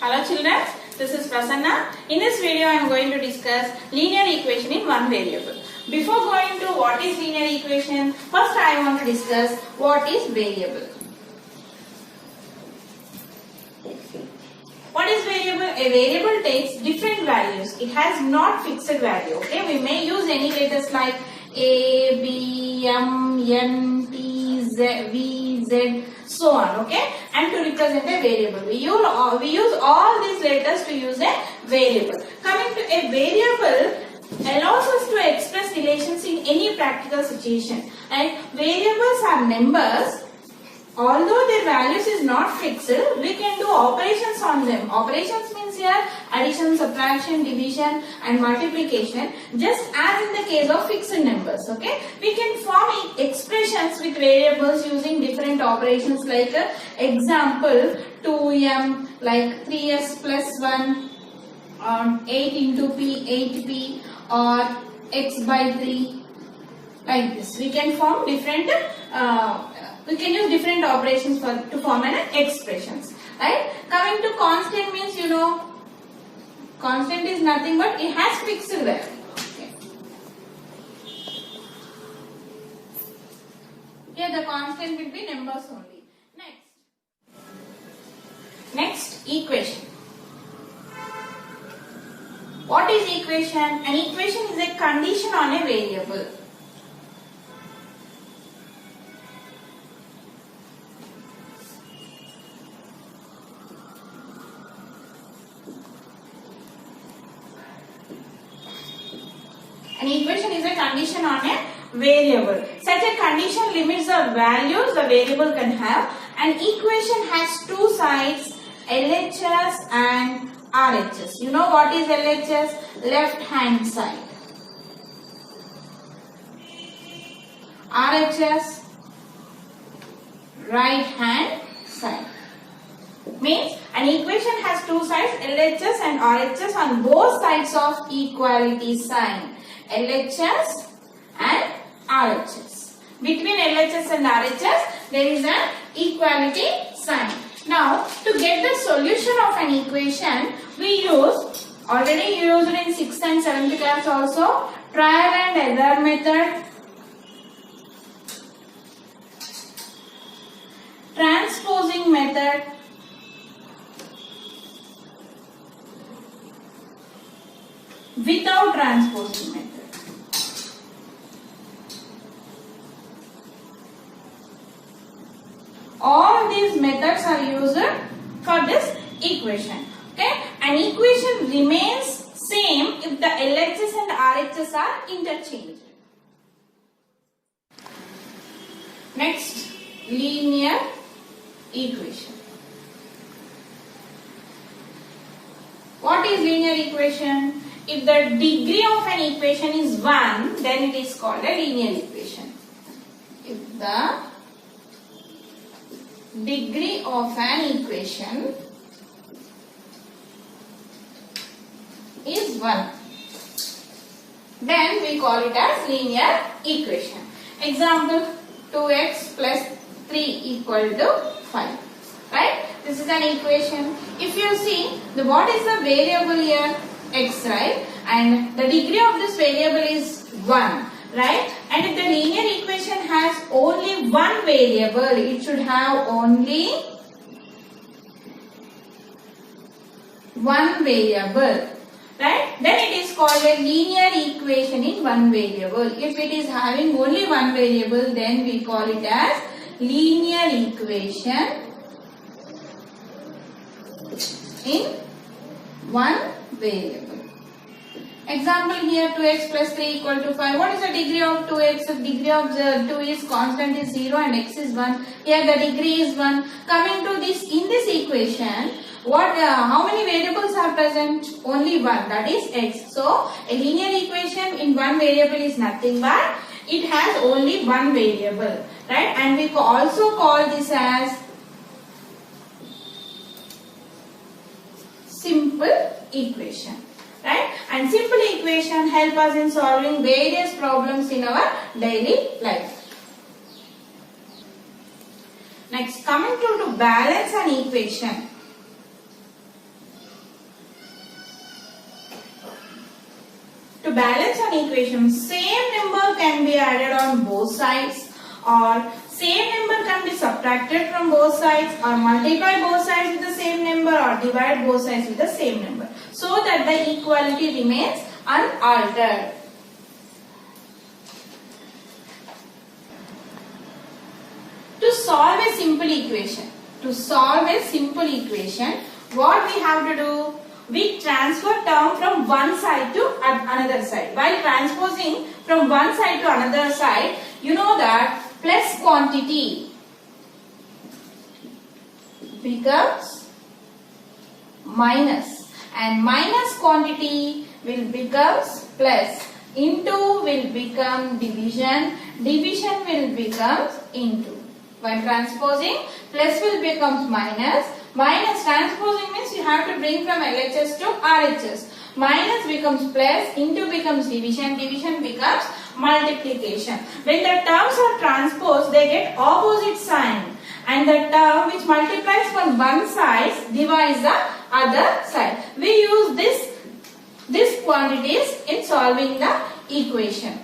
Hello children, this is Prasanna. In this video I am going to discuss linear equation in one variable. Before going to what is linear equation, first I want to discuss what is variable. What is variable? A variable takes different values. It has not fixed value. Okay, we may use any letters like A, B, M, N, T, Z, V, Z, so on. Okay, and to represent a variable, we use all these letters to use a variable. Coming to a variable allows us to express relations in any practical situation. And variables are numbers. Although their values is not fixed, we can do operations on them. Operations means here addition, subtraction, division and multiplication, just as in the case of fixed numbers. Okay, we can form expressions with variables using different operations, like example 2m, like 3s plus 1, or 8 into p, 8p, or x by 3, like this. We can form different we can use different operations to form an expressions, right? Coming to constant means, constant is nothing but it has fixed value. Okay. Here the constant will be numbers only. Next equation. What is equation? An equation is a condition on a variable. An equation is a condition on a variable. Such a condition limits the values the variable can have. An equation has two sides, LHS and RHS. You know what is LHS? Left hand side. RHS, right hand side. Means an equation has two sides, LHS and RHS, on both sides of equality sign. LHS and RHS. Between LHS and RHS there is an equality sign. Now to get the solution of an equation, we already used in 6th and 7th class also, trial and error method, transposing method, without transposing method. All these methods are used for this equation. Okay, an equation remains same if the LHS and RHS are interchanged. Next, linear equation. What is linear equation? If the degree of an equation is 1, then it is called a linear equation. If the degree of an equation is 1, then we call it as linear equation. Example, 2x plus 3 equal to 5. Right? This is an equation. If you see, what is the variable here? X, right? And the degree of this variable is 1. Right? And if the linear equation has only one variable, it should have only one variable. Right? Then it is called a linear equation in one variable. If it is having only one variable, then we call it as linear equation in one variable. Example here, 2x plus 3 equal to 5. What is the degree of 2x? The degree of the 2 is constant is 0 and x is 1. Here the degree is 1. Coming to this, in this equation, how many variables are present? Only one, that is x. So a linear equation in one variable is nothing but it has only one variable. Right? And we also call this as simple equation. Right? And simple equation help us in solving various problems in our daily life. Next, coming to balance an equation. To balance an equation, same number can be added on both sides, or same number can be subtracted from both sides, or multiply both sides with the same number, or divide both sides with the same number, so that the equality remains unaltered. To solve a simple equation, what we have to do? We transfer term from one side to another side. While transposing from one side to another side, you know that plus quantity becomes minus, and minus quantity will becomes plus, into will become division, division will become into. When transposing, plus will become minus, minus transposing means you have to bring from LHS to RHS. Minus becomes plus, into becomes division, division becomes multiplication. When the terms are transposed, they get opposite sign, and the term which multiplies from one side divides the other side. We use this quantities in solving the equation.